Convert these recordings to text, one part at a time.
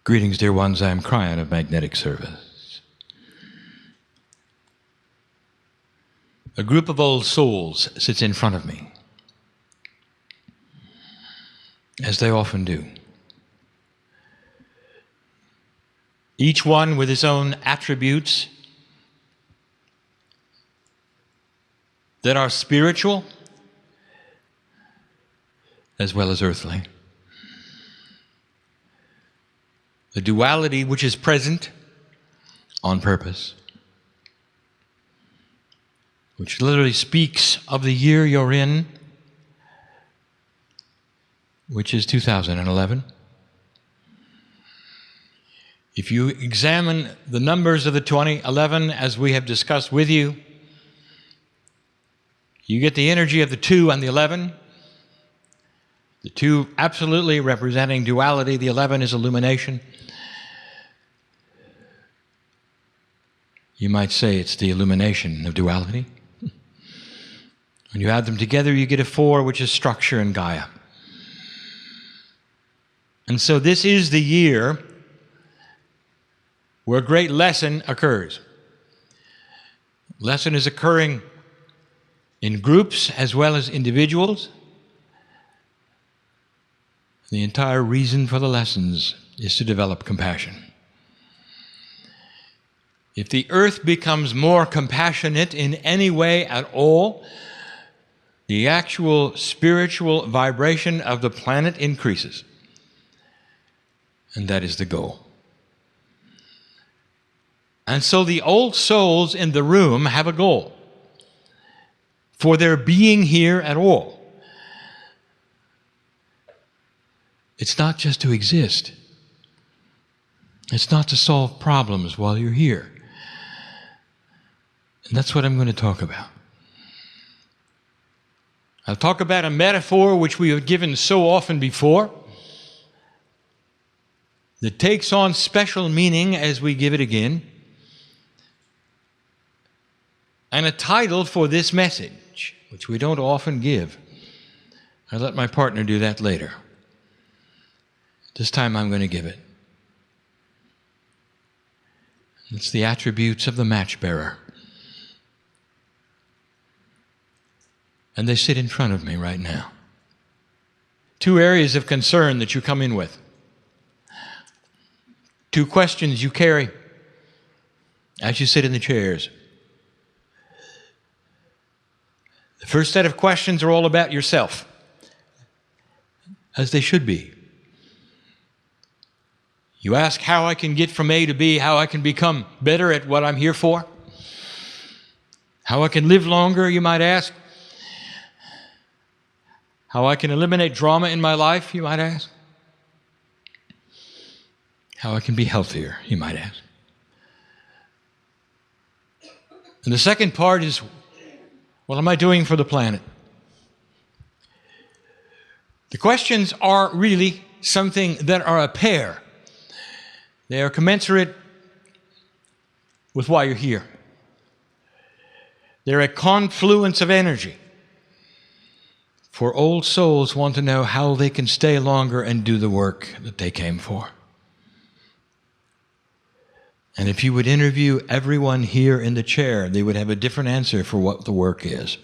Greetings, dear ones. I am Kryon of Magnetic Service. A group of old souls sits in front of me, as they often do. Each one with his own attributes that are spiritual as well as earthly. The duality which is present on purpose, which literally speaks of the year you're in, which is 2011. If you examine the numbers of the 2011 as we have discussed with you, you get the energy of the 2 and the 11. The 2 absolutely representing duality, the 11 is illumination. You might say it's the illumination of duality. When you add them together, you get a 4, which is structure and Gaia. And so this is the year where a great lesson occurs. Lesson is occurring in groups as well as individuals. The entire reason for the lessons is to develop compassion. If the earth becomes more compassionate in any way at all, the actual spiritual vibration of the planet increases. And that is the goal. And so the old souls in the room have a goal for their being here at all. It's not just to exist. It's not to solve problems while you're here. And that's what I'm going to talk about. I'll talk about a metaphor which we have given so often before that takes on special meaning as we give it again, and a title for this message, which we don't often give. I'll let my partner do that later. This time I'm going to give it. It's the attributes of the MatchBearer. And they sit in front of me right now. 2 areas of concern that you come in with. 2 questions you carry as you sit in the chairs. The first set of questions are all about yourself, as they should be. You ask how I can get from A to B, how I can become better at what I'm here for, how I can live longer, you might ask. How I can eliminate drama in my life, you might ask. How I can be healthier, you might ask. And the second part is, what am I doing for the planet? The questions are really something that are a pair. They are commensurate with why you're here. They're a confluence of energy. For old souls want to know how they can stay longer and do the work that they came for. And if you would interview everyone here in the chair, they would have a different answer for what the work is.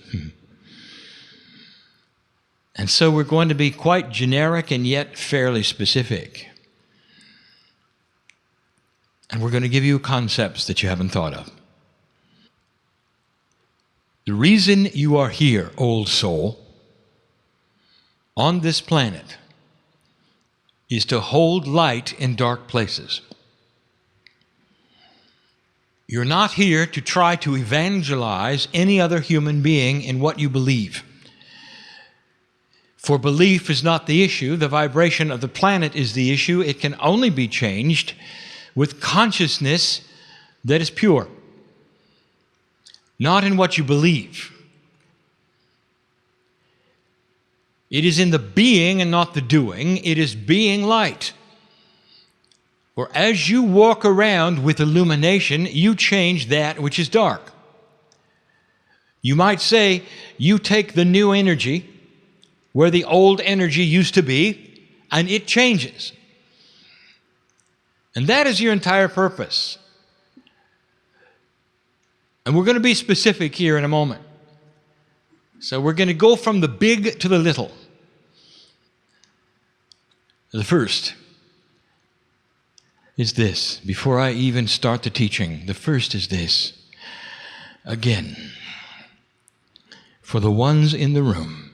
And so we're going to be quite generic and yet fairly specific. And we're going to give you concepts that you haven't thought of. The reason you are here, old soul, on this planet, is to hold light in dark places. You're not here to try to evangelize any other human being in what you believe. For belief is not the issue. The vibration of the planet is the issue. It can only be changed with consciousness that is pure. Not in what you believe. It is in the being and not the doing. It is being light. For as you walk around with illumination, you change that which is dark. You might say, you take the new energy where the old energy used to be, and it changes. And that is your entire purpose. And we're going to be specific here in a moment. So we're going to go from the big to the little. The first is this. Before I even start the teaching, the first is this. Again, for the ones in the room,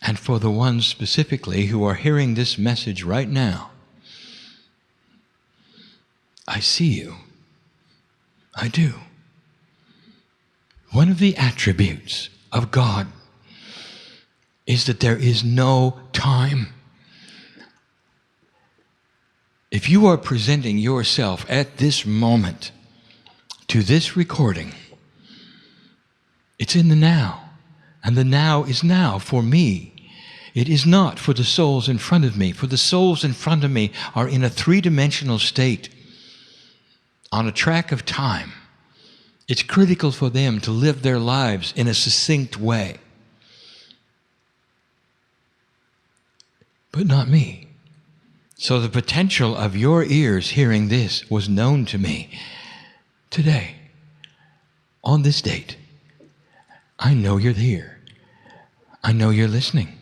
and for the ones specifically who are hearing this message right now, I see you. I do. One of the attributes of God is that there is no time. If you are presenting yourself at this moment to this recording, it's in the now. And the now is now for me. It is not for the souls in front of me. For the souls in front of me are in a three-dimensional state, on a track of time. It's critical for them to live their lives in a succinct way. But not me. So the potential of your ears hearing this was known to me today, on this date. I know you're here. I know you're listening.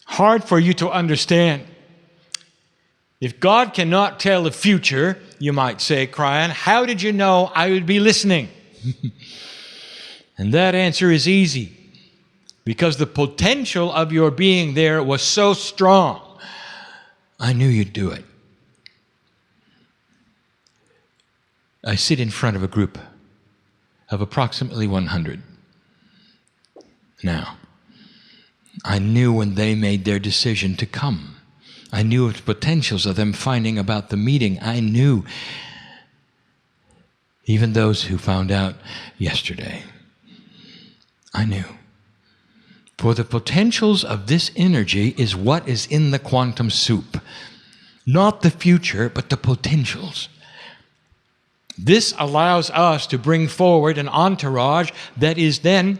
Hard for you to understand. If God cannot tell the future, you might say, Kryon, how did you know I would be listening? And that answer is easy. Because the potential of your being there was so strong. I knew you'd do it. I sit in front of a group of approximately 100. Now, I knew when they made their decision to come. I knew of the potentials of them finding about the meeting. I knew, even those who found out yesterday, I knew. For the potentials of this energy is what is in the quantum soup. Not the future, but the potentials. This allows us to bring forward an entourage that is then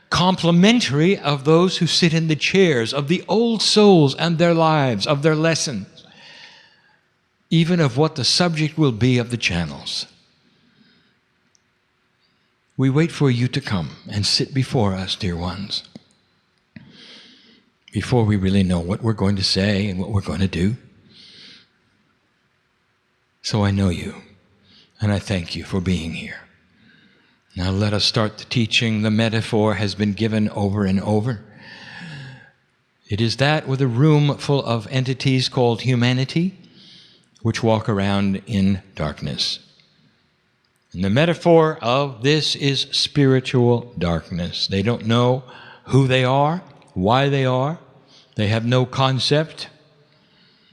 complementary of those who sit in the chairs, of the old souls and their lives, of their lessons, even of what the subject will be of the channels. We wait for you to come and sit before us, dear ones, before we really know what we're going to say and what we're going to do. So I know you, and I thank you for being here. Now let us start the teaching. The metaphor has been given over and over. It is that with a room full of entities called humanity, which walk around in darkness. And the metaphor of this is spiritual darkness. They don't know who they are, why they are. They have no concept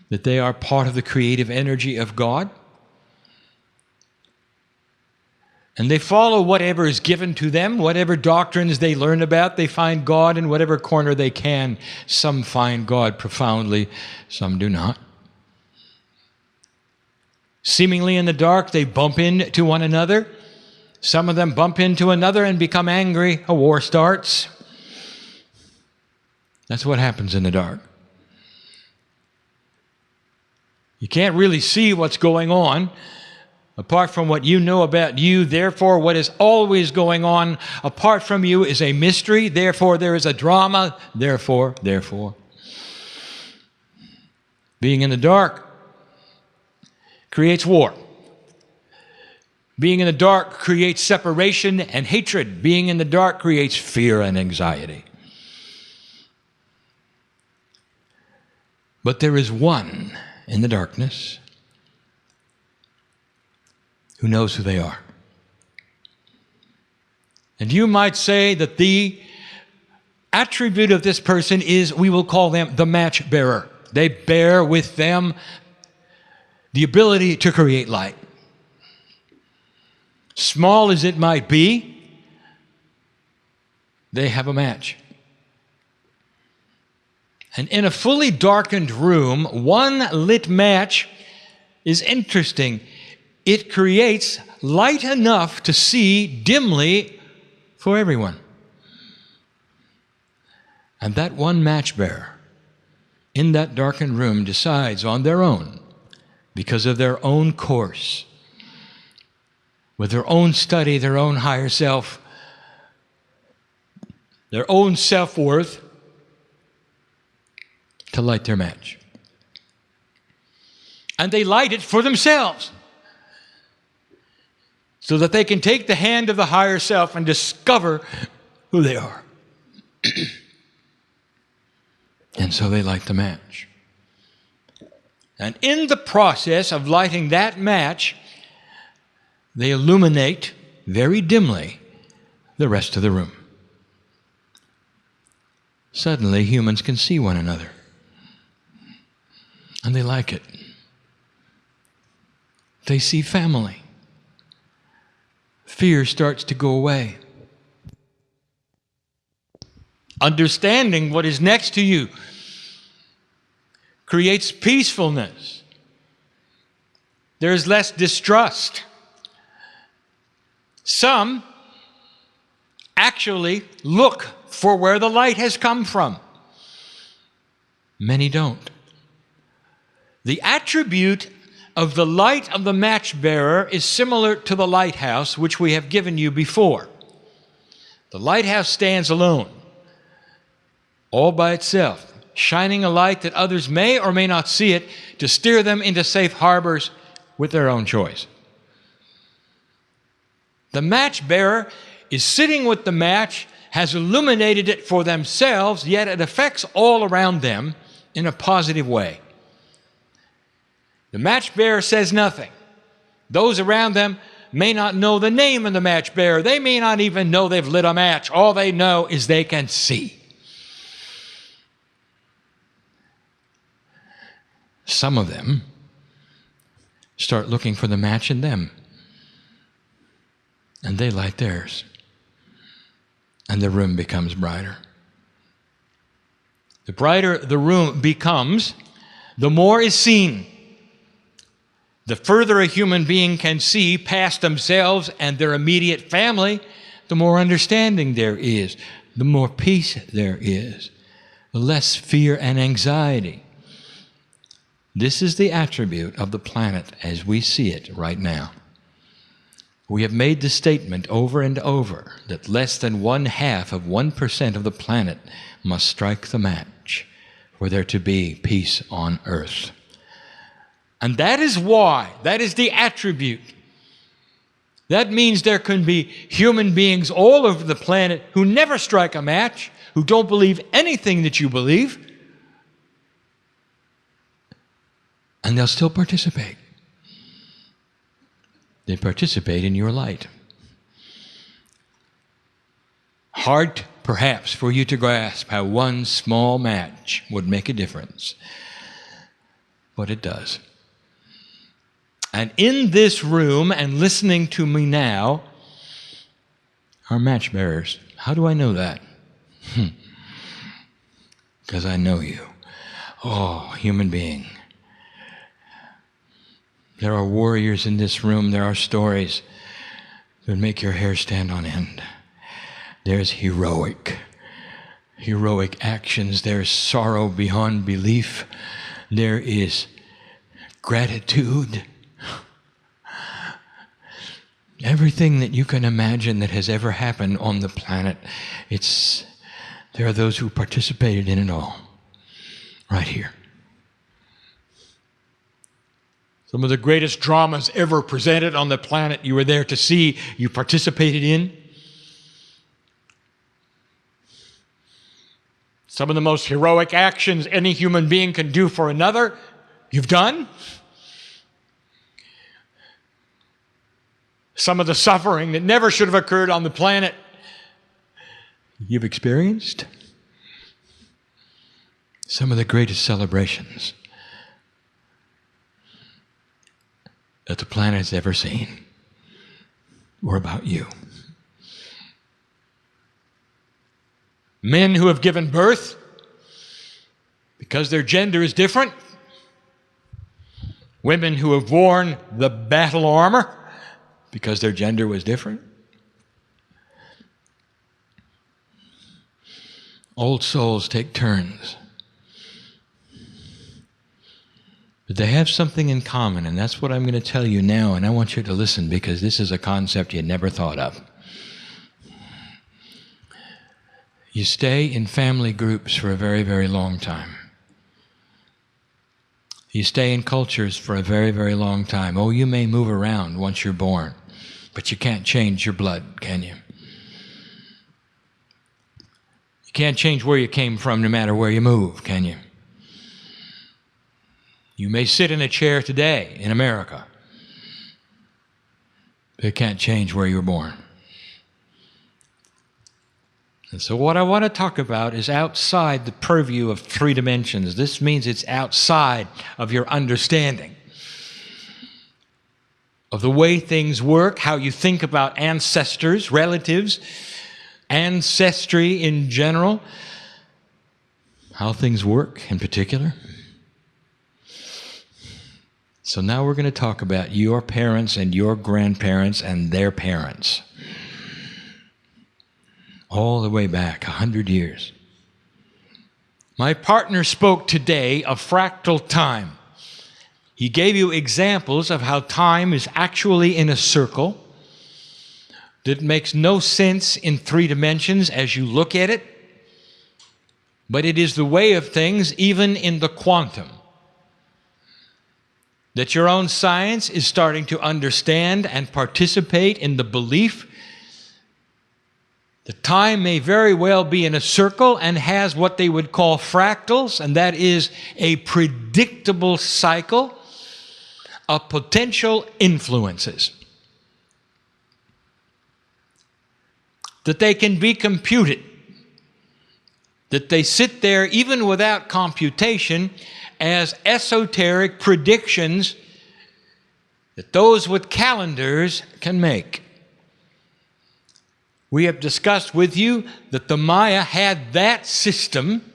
that they are part of the creative energy of God. And they follow whatever is given to them, whatever doctrines they learn about. They find God in whatever corner they can. Some find God profoundly, some do not. Seemingly in the dark, they bump into one another. Some of them bump into another and become angry. A war starts. That's what happens in the dark. You can't really see what's going on apart from what you know about you. Therefore, what is always going on apart from you is a mystery. Therefore, there is a drama. Therefore. Being in the dark creates war. Being in the dark creates separation and hatred. Being in the dark creates fear and anxiety. But there is one in the darkness who knows who they are. And you might say that the attribute of this person is, we will call them the match-bearer. They bear with them the ability to create light. Small as it might be, they have a match. And in a fully darkened room, one lit match is interesting. It creates light enough to see dimly for everyone. And that one match bearer in that darkened room decides on their own, because of their own course, with their own study, their own higher self, their own self-worth, to light their match. And they light it for themselves, so that they can take the hand of the higher self and discover who they are. And so they light the match. And in the process of lighting that match, they illuminate very dimly the rest of the room. Suddenly, humans can see one another. And they like it. They see family. Fear starts to go away. Understanding what is next to you creates peacefulness. There's less distrust. Some actually look for where the light has come from. Many don't. The attribute of the light of the match-bearer is similar to the lighthouse, which we have given you before. The lighthouse stands alone, all by itself, shining a light that others may or may not see it, to steer them into safe harbors with their own choice. The match-bearer is sitting with the match, has illuminated it for themselves, yet it affects all around them in a positive way. The match-bearer says nothing. Those around them may not know the name of the match-bearer. They may not even know they've lit a match. All they know is they can see. Some of them start looking for the match in them, and they light theirs, and the room becomes brighter. The brighter the room becomes, the more is seen. The further a human being can see past themselves and their immediate family, the more understanding there is, the more peace there is, the less fear and anxiety. This is the attribute of the planet as we see it right now. We have made the statement over and over that less than 0.5% of the planet must strike the match for there to be peace on earth. And that is why, that is the attribute. That means there can be human beings all over the planet who never strike a match, who don't believe anything that you believe, and they'll still participate. They participate in your light. Hard, perhaps, for you to grasp how one small match would make a difference, but it does. And in this room, and listening to me now, are match-bearers. How do I know that? Because I know you. Oh, human being. There are warriors in this room. There are stories that make your hair stand on end. There's heroic actions. There's sorrow beyond belief. There is gratitude. Everything that you can imagine that has ever happened on the planet, there are those who participated in it all, right here. Some of the greatest dramas ever presented on the planet, you were there to see, you participated in. Some of the most heroic actions any human being can do for another, you've done. Some of the suffering that never should have occurred on the planet, you've experienced. Some of the greatest celebrations that the planet has ever seen were about you. Men who have given birth because their gender is different. Women who have worn the battle armor because their gender was different. Old souls take turns But they have something in common, and that's what I'm going to tell you now, and I want you to listen because this is a concept you never thought of. You stay in family groups for a very, very long time. You stay in cultures for a very, very long time. Oh, you may move around once you're born, but you can't change your blood, can you? You can't change where you came from no matter where you move, can you? You may sit in a chair today in America, but it can't change where you were born. And so what I want to talk about is outside the purview of 3 dimensions. This means it's outside of your understanding of the way things work, how you think about ancestors, relatives, ancestry in general, how things work in particular. So now we're going to talk about your parents and your grandparents and their parents. All the way back 100 years. My partner spoke today of fractal time. He gave you examples of how time is actually in a circle that makes no sense in 3 dimensions as you look at it, but it is the way of things even in the quantum that your own science is starting to understand and participate in the belief the time may very well be in a circle and has what they would call fractals, and that is a predictable cycle of potential influences. That they can be computed. That they sit there even without computation as esoteric predictions that those with calendars can make. We have discussed with you that the Maya had that system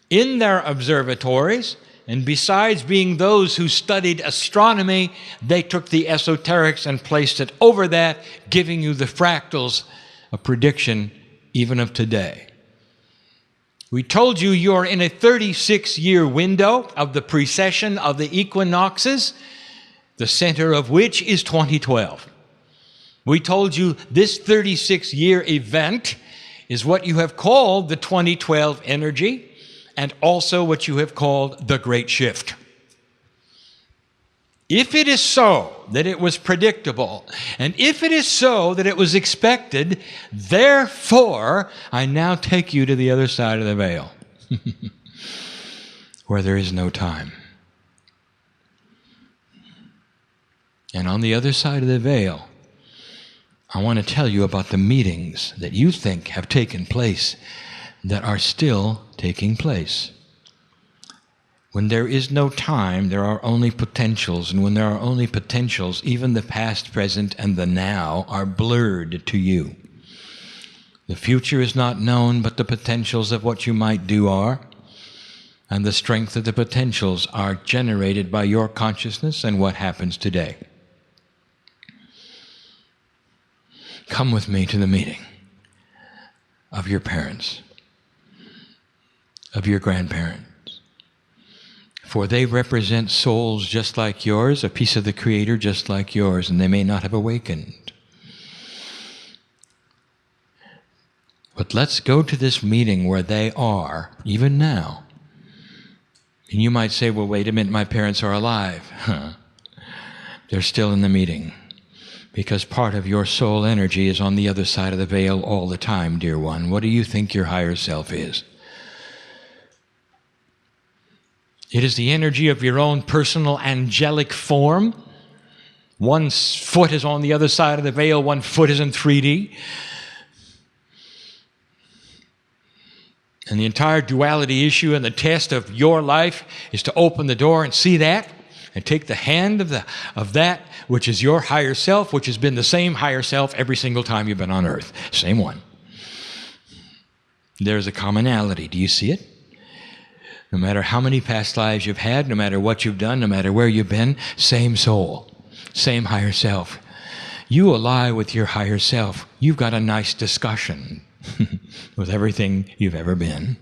in their observatories, and besides being those who studied astronomy, they took the esoterics and placed it over that, giving you the fractals, a prediction even of today. We told you you're in a 36-year window of the precession of the equinoxes, the center of which is 2012. We told you this 36-year event is what you have called the 2012 energy and also what you have called the Great Shift. If it is so that it was predictable, and if it is so that it was expected, therefore, I now take you to the other side of the veil, where there is no time. And on the other side of the veil, I want to tell you about the meetings that you think have taken place that are still taking place. When there is no time, there are only potentials. And when there are only potentials, even the past, present, and the now are blurred to you. The future is not known, but the potentials of what you might do are. And the strength of the potentials are generated by your consciousness and what happens today. Come with me to the meeting of your parents, of your grandparents. For they represent souls just like yours, a piece of the Creator just like yours, and they may not have awakened. But let's go to this meeting where they are, even now. And you might say, well, wait a minute, my parents are alive. They're still in the meeting. Because part of your soul energy is on the other side of the veil all the time, dear one. What do you think your higher self is? It is the energy of your own personal angelic form. One foot is on the other side of the veil, one foot is in 3D. And the entire duality issue and the test of your life is to open the door and see that, and take the hand of that which is your higher self, which has been the same higher self every single time you've been on earth. Same one. There's a commonality. Do you see it? No matter how many past lives you've had, no matter what you've done, no matter where you've been, same soul, same higher self. You ally with your higher self. You've got a nice discussion with everything you've ever been.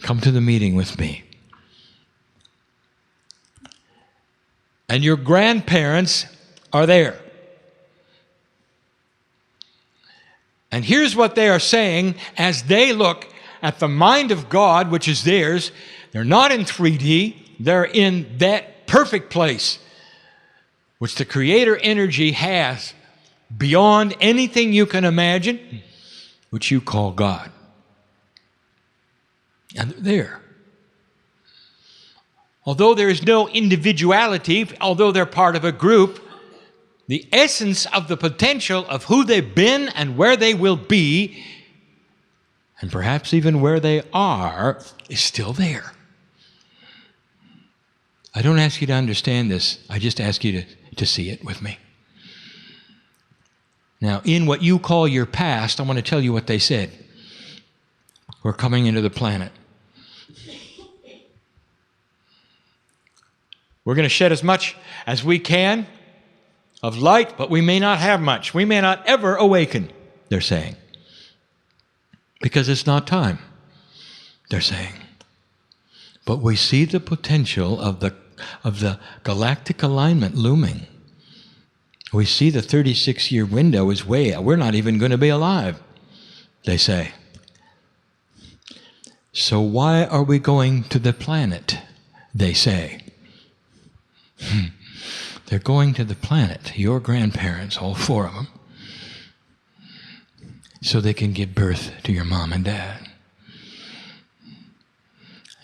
Come to the meeting with me. And your grandparents are there. And here's what they are saying as they look at the mind of God, which is theirs. They're not in 3D. They're in that perfect place, which the Creator energy has beyond anything you can imagine, which you call God. And they're there. Although there is no individuality, although they're part of a group, the essence of the potential of who they've been and where they will be, and perhaps even where they are, is still there. I don't ask you to understand this. I just ask you to see it with me. Now, in what you call your past, I want to tell you what they said. We're coming into the planet. We're going to shed as much as we can of light, but we may not have much. We may not ever awaken, they're saying. Because it's not time, they're saying. But we see the potential of the galactic alignment looming. We see the 36-year window is way out. We're not even going to be alive, they say. So why are we going to the planet, they say. They're going to the planet, your grandparents, all four of them, so they can give birth to your mom and dad.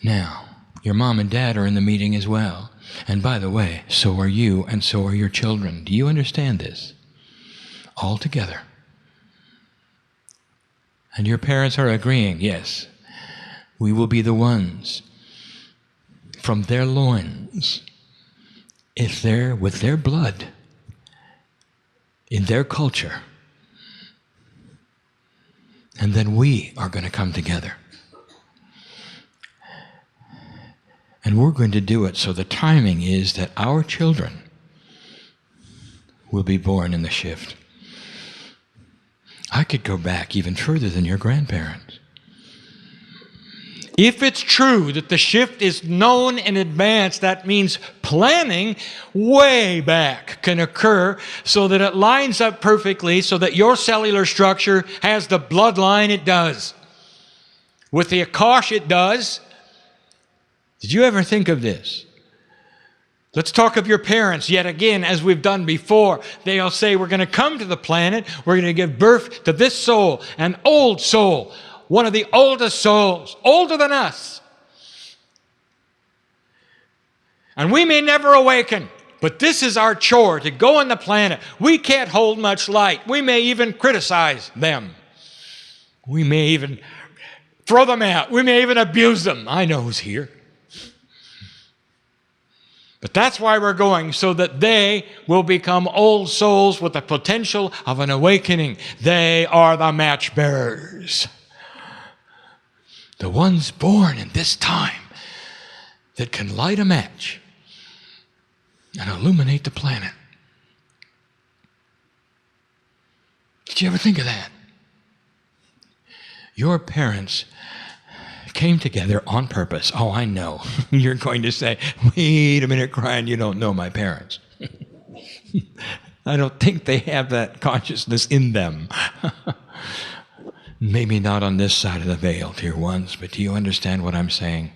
Now, your mom and dad are in the meeting as well. And by the way, so are you and so are your children. Do you understand this? All together. And your parents are agreeing, yes, we will be the ones from their loins, if they're with their blood, in their culture. And then we are going to come together. And we're going to do it so the timing is that our children will be born in the shift. I could go back even further than your grandparents. If it's true that the shift is known in advance, that means planning way back can occur so that it lines up perfectly so that your cellular structure has the bloodline it does. With the Akash it does. Did you ever think of this? Let's talk of your parents yet again, as we've done before. They'll say, we're going to come to the planet, we're going to give birth to this soul, an old soul, one of the oldest souls, older than us. And we may never awaken, but this is our chore, to go on the planet. We can't hold much light. We may even criticize them. We may even throw them out. We may even abuse them. I know who's here. But that's why we're going, so that they will become old souls with the potential of an awakening. They are the MatchBearers. The ones born in this time that can light a match and illuminate the planet. Did you ever think of that? Your parents came together on purpose. Oh, I know. You're going to say, wait a minute, Kryon, you don't know my parents. I don't think they have that consciousness in them. Maybe not on this side of the veil, dear ones, but do you understand what I'm saying?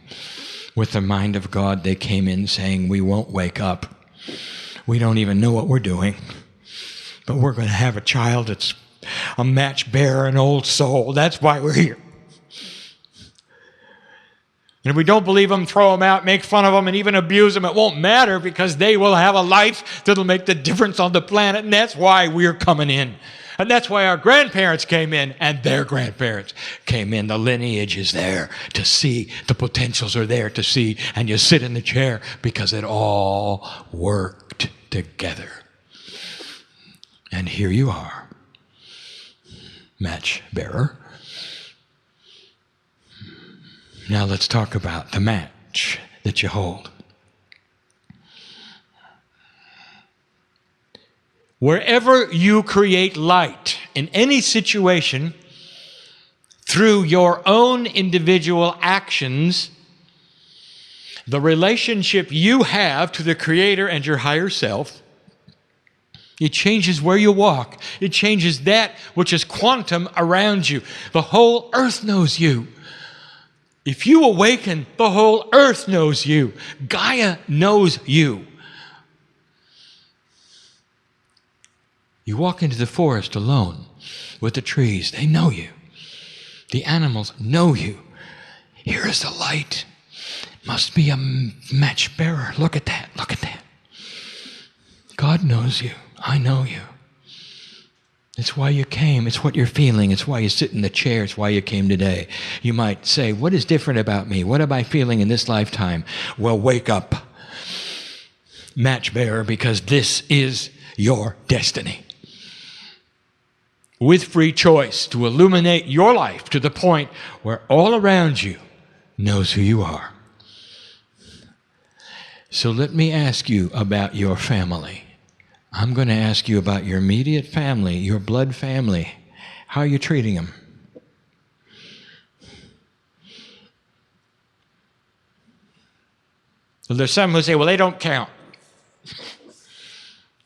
With the mind of God, they came in saying, we won't wake up. We don't even know what we're doing. But we're going to have a child that's a match bearer, an old soul. That's why we're here. And if we don't believe them, throw them out, make fun of them, and even abuse them, it won't matter, because they will have a life that'll make the difference on the planet, and that's why we're coming in. And that's why our grandparents came in, and their grandparents came in. The lineage is there to see. The potentials are there to see. And you sit in the chair because it all worked together. And here you are, match bearer. Now let's talk about the match that you hold. Wherever you create light in any situation through your own individual actions, The relationship you have to the Creator and your higher self, it changes where you walk. It changes that which is quantum around you. The whole earth knows you. If you awaken, the whole earth knows you. Gaia knows you. You walk into the forest alone with the trees. They know you. The animals know you. Here is the light. Must be a match bearer. Look at that. Look at that. God knows you. I know you. It's why you came. It's what you're feeling. It's why you sit in the chair. It's why you came today. You might say, what is different about me? What am I feeling in this lifetime? Well, wake up, match bearer, because this is your destiny. With free choice to illuminate your life to the point where all around you knows who you are. So let me ask you about your family. I'm going to ask you about your immediate family, your blood family. How are you treating them? Well, there's some who say, well, they don't count,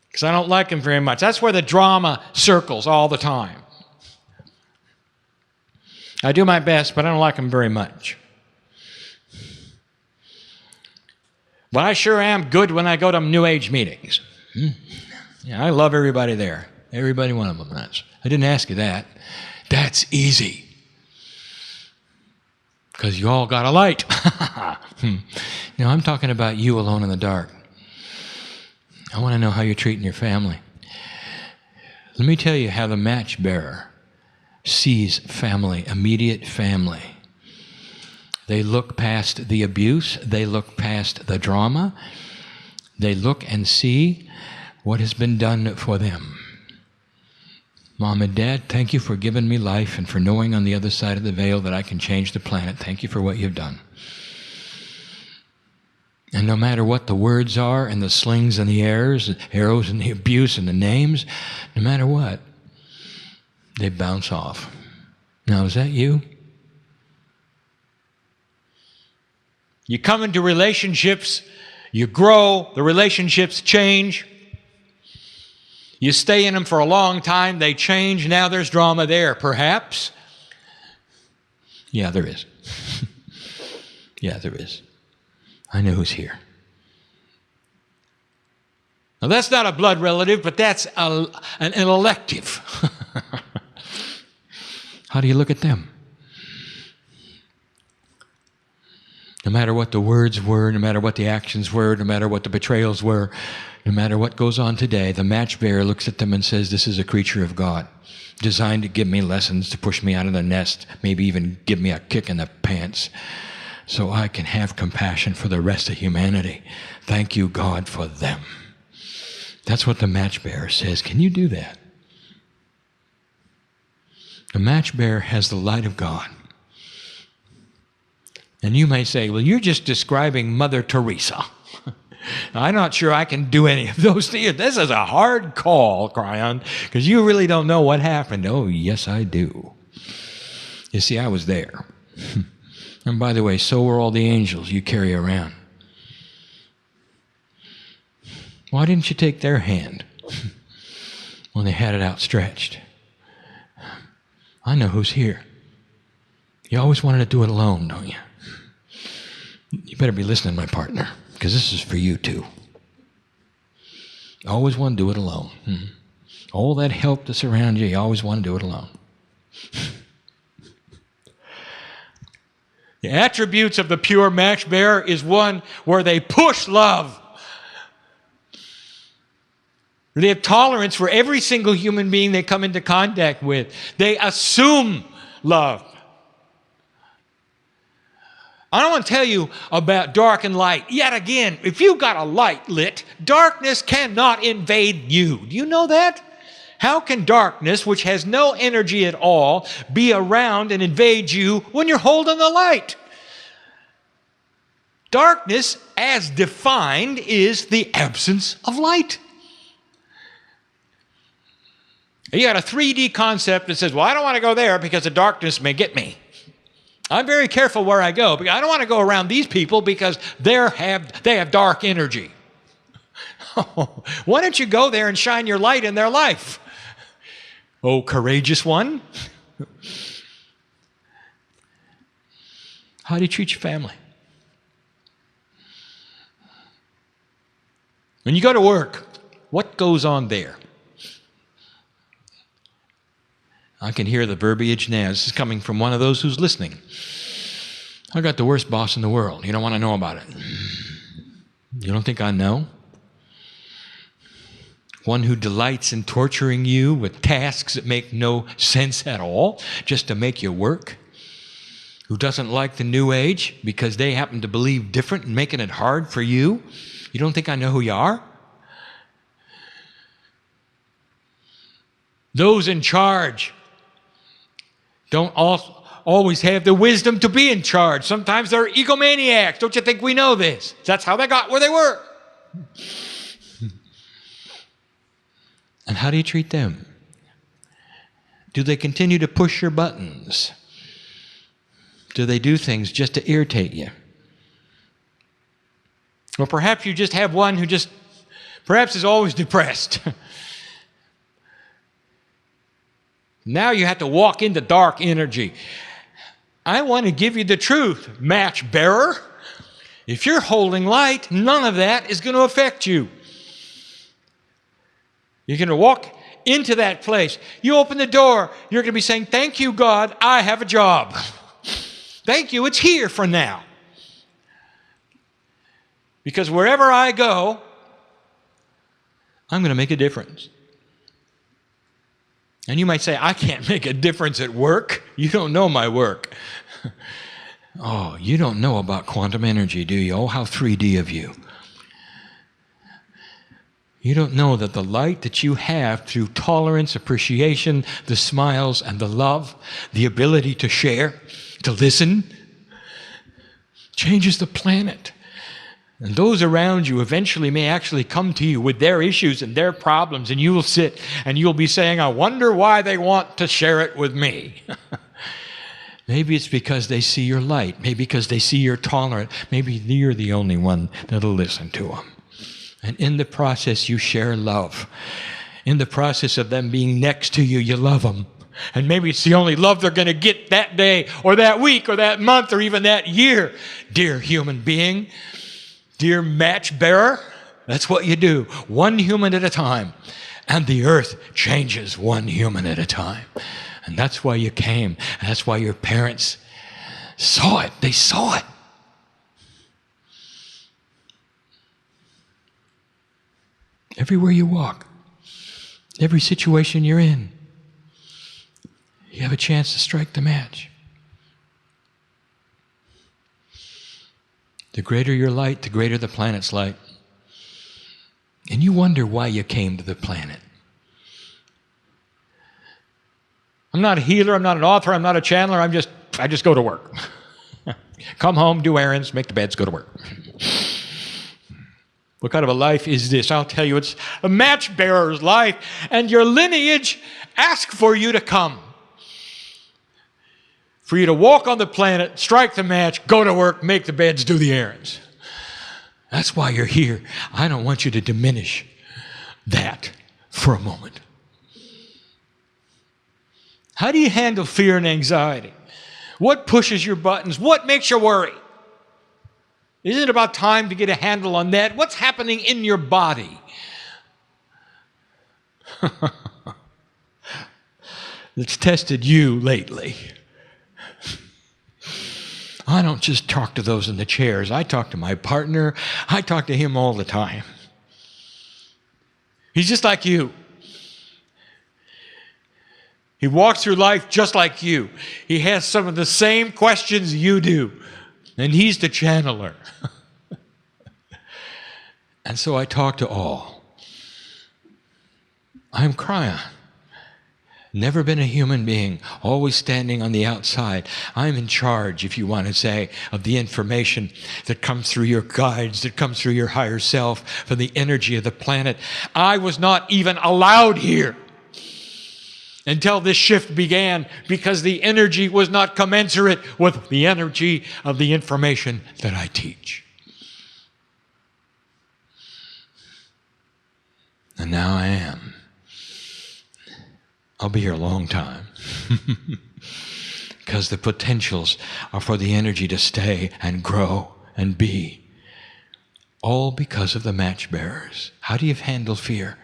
because I don't like them very much. That's where the drama circles all the time. I do my best, but I don't like them very much. But I sure am good when I go to New Age meetings. Yeah, I love everybody there. Everybody one of them. I didn't ask you that. That's easy. Because you all got a light. I'm talking about you alone in the dark. I want to know how you're treating your family. Let me tell you how the match bearer sees family, immediate family. They look past the abuse. They look past the drama. They look and see what has been done for them. Mom and Dad, thank you for giving me life and for knowing on the other side of the veil that I can change the planet. Thank you for what you've done. And no matter what the words are and the slings and the arrows and the abuse and the names, no matter what, they bounce off. Now, is that you? You come into relationships, you grow, the relationships change. You stay in them for a long time, they change, now there's drama there, perhaps. Yeah, there is. Yeah, there is. I know who's here. Now, that's not a blood relative, but that's an elective. How do you look at them? No matter what the words were, no matter what the actions were, no matter what the betrayals were, no matter what goes on today, the match bearer looks at them and says, this is a creature of God, designed to give me lessons, to push me out of the nest, maybe even give me a kick in the pants, so I can have compassion for the rest of humanity. Thank you, God, for them. That's what the match bearer says. Can you do that? The match bearer has the light of God. And you may say, well, you're just describing Mother Teresa. I'm not sure I can do any of those to you. This is a hard call, Kryon, because you really don't know what happened. Oh, yes, I do. You see, I was there. And by the way, so were all the angels you carry around. Why didn't you take their hand when they had it outstretched? I know who's here. You always wanted to do it alone, don't you? You better be listening, my partner, because this is for you too. You always want to do it alone. All that help that's around you, you always want to do it alone. The attributes of the pure match bearer is one where they push love. They have tolerance for every single human being they come into contact with. They assume love. I don't want to tell you about dark and light. Yet again, if you've got a light lit, darkness cannot invade you. Do you know that? How can darkness, which has no energy at all, be around and invade you when you're holding the light? Darkness, as defined, is the absence of light. You got a 3D concept that says, well, I don't want to go there because the darkness may get me. I'm very careful where I go, because I don't want to go around these people because they have dark energy. Why don't you go there and shine your light in their life? Oh, courageous one. How do you treat your family? When you go to work, what goes on there? I can hear the verbiage now. This is coming from one of those who's listening. I got the worst boss in the world. You don't want to know about it. You don't think I know? One who delights in torturing you with tasks that make no sense at all, just to make you work. Who doesn't like the new age because they happen to believe different and making it hard for you. You don't think I know who you are? Those in charge don't always have the wisdom to be in charge. Sometimes they're egomaniacs. Don't you think we know this? That's how they got where they were. And how do you treat them? Do they continue to push your buttons? Do they do things just to irritate you? Or perhaps you just have one who perhaps is always depressed. Now you have to walk into dark energy. I want to give you the truth, match bearer. If you're holding light, none of that is going to affect you. You're going to walk into that place. You open the door, you're going to be saying, thank you, God, I have a job. Thank you, it's here for now. Because wherever I go, I'm going to make a difference. And you might say, I can't make a difference at work. You don't know my work. Oh, you don't know about quantum energy, do you? Oh, how 3D of you. You don't know that the light that you have through tolerance, appreciation, the smiles, and the love, the ability to share, to listen, changes the planet. And those around you eventually may actually come to you with their issues and their problems, and you will sit and you'll be saying, I wonder why they want to share it with me. Maybe it's because they see your light. Maybe because they see you're tolerant. Maybe you're the only one that'll listen to them. And in the process, you share love. In the process of them being next to you, you love them. And maybe it's the only love they're going to get that day or that week or that month or even that year. Dear human being, dear match bearer, that's what you do. One human at a time. And the earth changes one human at a time. And that's why you came. And that's why your parents saw it. They saw it. Everywhere you walk, every situation you're in, you have a chance to strike the match. The greater your light, the greater the planet's light. And you wonder why you came to the planet. I'm not a healer, I'm not an author, I'm not a channeler, I just go to work. Come home, do errands, make the beds, go to work. What kind of a life is this? I'll tell you, it's a match bearer's life, and your lineage asks for you to come. For you to walk on the planet, strike the match, go to work, make the beds, do the errands. That's why you're here. I don't want you to diminish that for a moment. How do you handle fear and anxiety? What pushes your buttons? What makes you worry? Isn't it about time to get a handle on that? What's happening in your body? That's tested you lately. I don't just talk to those in the chairs. I talk to my partner. I talk to him all the time. He's just like you. He walks through life just like you. He has some of the same questions you do. And he's the channeler. And so I talk to all. I'm Kryon. Never been a human being, always standing on the outside. I'm in charge, if you want to say, of the information that comes through your guides, that comes through your higher self, from the energy of the planet. I was not even allowed here. until this shift began, because the energy was not commensurate with the energy of the information that I teach. And now I am. I'll be here a long time. Because the potentials are for the energy to stay and grow and be. All because of the MatchBearers. How do you handle fear?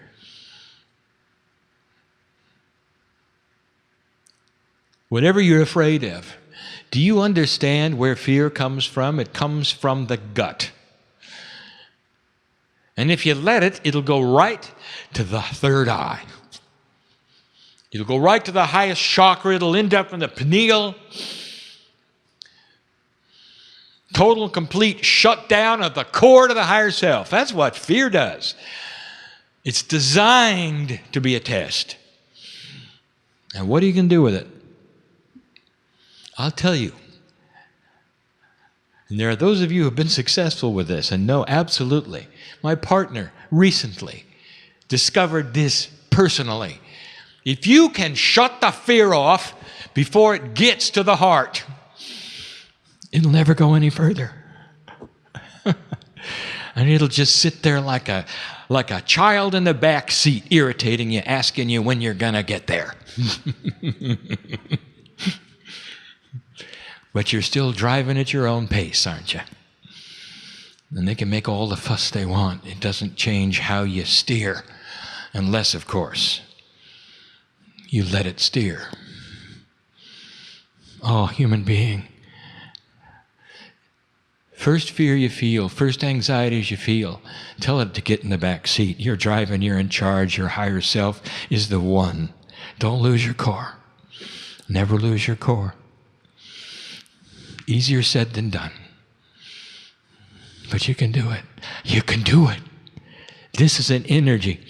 Whatever you're afraid of, do you understand where fear comes from? It comes from the gut. And if you let it, it'll go right to the third eye. It'll go right to the highest chakra. It'll end up in the pineal. Total, complete shutdown of the core to the higher self. That's what fear does. It's designed to be a test. And what are you going to do with it? I'll tell you. And there are those of you who have been successful with this and know absolutely. My partner recently discovered this personally. If you can shut the fear off before it gets to the heart, it'll never go any further. And it'll just sit there like a child in the back seat, irritating you, asking you when you're going to get there. But you're still driving at your own pace, aren't you? And they can make all the fuss they want. It doesn't change how you steer, unless, of course, you let it steer. Oh, human being. First fear you feel, first anxieties you feel, tell it to get in the back seat. You're driving, you're in charge, your higher self is the one. Don't lose your core. Never lose your core. Easier said than done. But you can do it. You can do it. This is an energy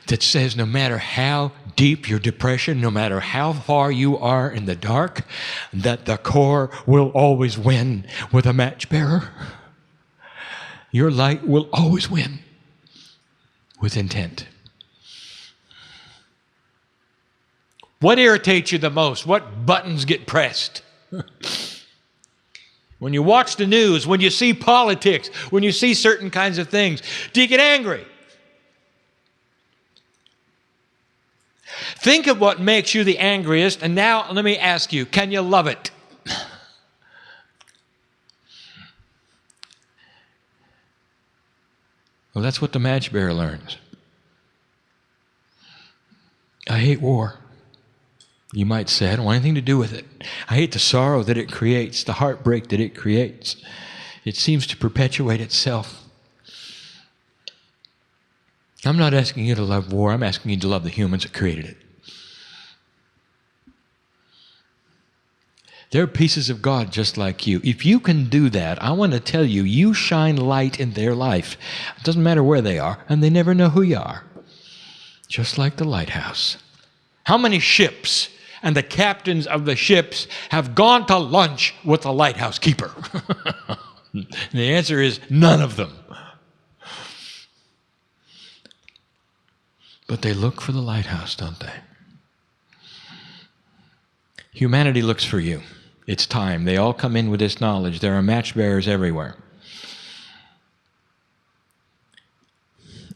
that says no matter how deep your depression, no matter how far you are in the dark, that the core will always win with a MatchBearer. Your light will always win with intent. What irritates you the most? What buttons get pressed? When you watch the news, when you see politics, when you see certain kinds of things, do you get angry? Think of what makes you the angriest, and now let me ask you, can you love it? Well, that's what the MatchBearer learns. I hate war. You might say, I don't want anything to do with it. I hate the sorrow that it creates, the heartbreak that it creates. It seems to perpetuate itself. I'm not asking you to love war. I'm asking you to love the humans that created it. They're pieces of God just like you. If you can do that, I want to tell you, you shine light in their life. It doesn't matter where they are, and they never know who you are. Just like the lighthouse. How many ships and the captains of the ships have gone to lunch with the lighthouse keeper? The answer is none of them. But they look for the lighthouse, don't they? Humanity looks for you. It's time. They all come in with this knowledge. There are MatchBearers everywhere.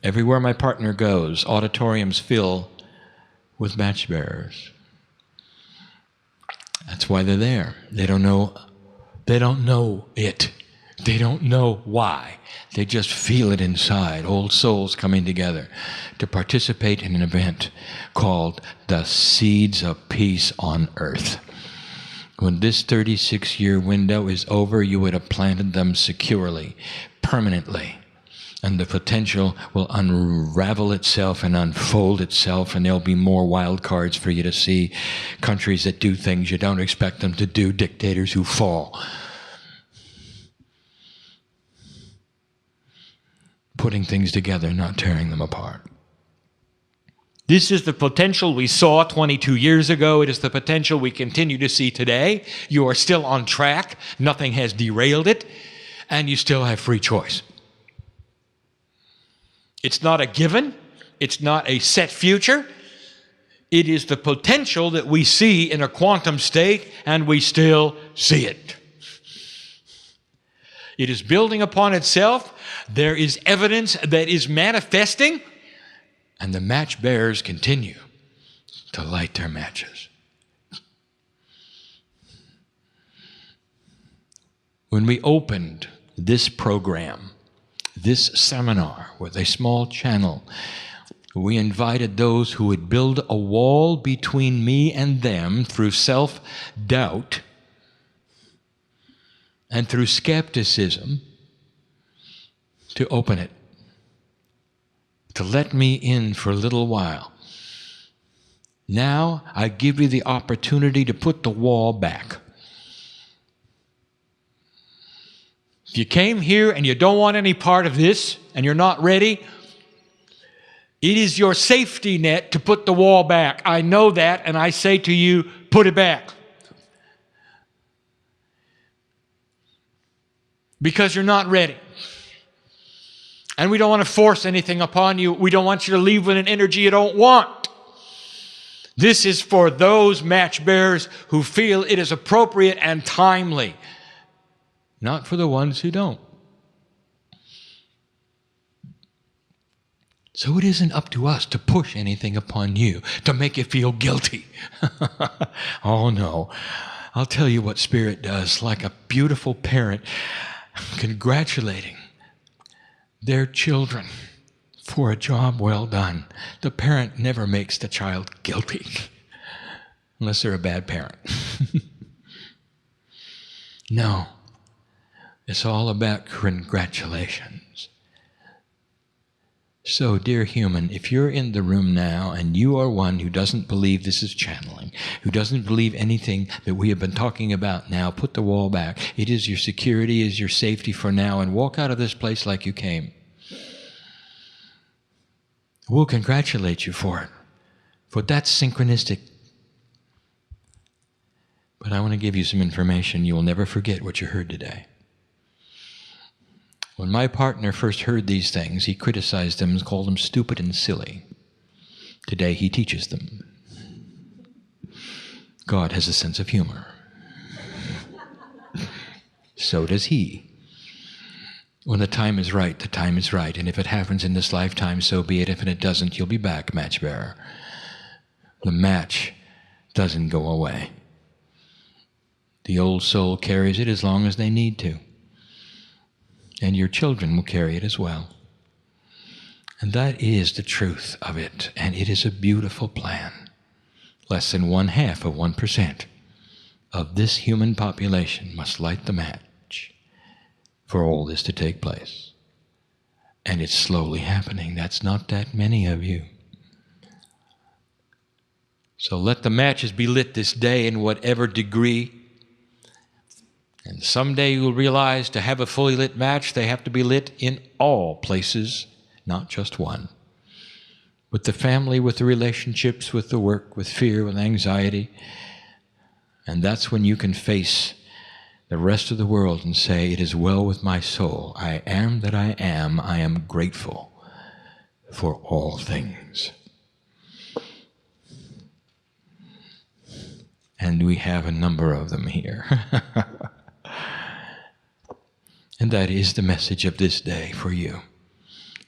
Everywhere my partner goes, auditoriums fill with MatchBearers. That's why they're there. They don't know it. They don't know why. They just feel it inside. Old souls coming together to participate in an event called the Seeds of Peace on Earth. When this 36-year window is over, you would have planted them securely, permanently. And the potential will unravel itself and unfold itself, and there'll be more wild cards for you to see. Countries that do things you don't expect them to do, dictators who fall. Putting things together, not tearing them apart. This is the potential we saw 22 years ago. It is the potential we continue to see today. You are still on track. Nothing has derailed it, and you still have free choice. It's not a given. It's not a set future. It is the potential that we see in a quantum state, and we still see it. It is building upon itself. There is evidence that is manifesting, and the match bearers continue to light their matches. When we opened this program, this seminar with a small channel, we invited those who would build a wall between me and them through self-doubt and through skepticism to open it, to let me in for a little while. Now I give you the opportunity to put the wall back. If you came here and you don't want any part of this and you're not ready, it is your safety net to put the wall back. I know that, and I say to you, put it back. Because you're not ready. And we don't want to force anything upon you. We don't want you to leave with an energy you don't want. This is for those match bearers who feel it is appropriate and timely. Not for the ones who don't. So it isn't up to us to push anything upon you, to make you feel guilty. Oh no. I'll tell you what Spirit does, like a beautiful parent congratulating their children for a job well done. The parent never makes the child guilty, unless they're a bad parent. No. It's all about congratulations. So, dear human, if you're in the room now and you are one who doesn't believe this is channeling, who doesn't believe anything that we have been talking about now, put the wall back. It is your security, is your safety for now, and walk out of this place like you came. We'll congratulate you for it, for that's synchronistic. But I want to give you some information. You will never forget what you heard today. When my partner first heard these things, he criticized them and called them stupid and silly. Today he teaches them. God has a sense of humor. So does he. When the time is right, the time is right. And if it happens in this lifetime, so be it. If it doesn't, you'll be back, match bearer. The match doesn't go away. The old soul carries it as long as they need to. And your children will carry it as well. And that is the truth of it. And it is a beautiful plan. Less than 0.5% of this human population must light the match for all this to take place. And it's slowly happening. That's not that many of you. So let the matches be lit this day in whatever degree. And someday you'll realize to have a fully lit match, they have to be lit in all places, not just one. With the family, with the relationships, with the work, with fear, with anxiety. And that's when you can face the rest of the world and say, it is well with my soul. I am that I am. I am grateful for all things. And we have a number of them here. And that is the message of this day for you.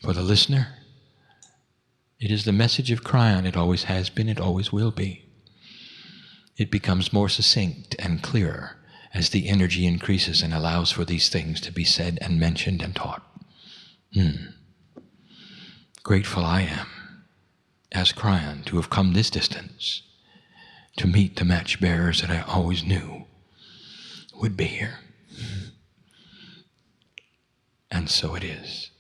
For the listener, it is the message of Kryon. It always has been, it always will be. It becomes more succinct and clearer as the energy increases and allows for these things to be said and mentioned and taught. Grateful I am, as Kryon, to have come this distance to meet the match bearers that I always knew would be here. And so it is.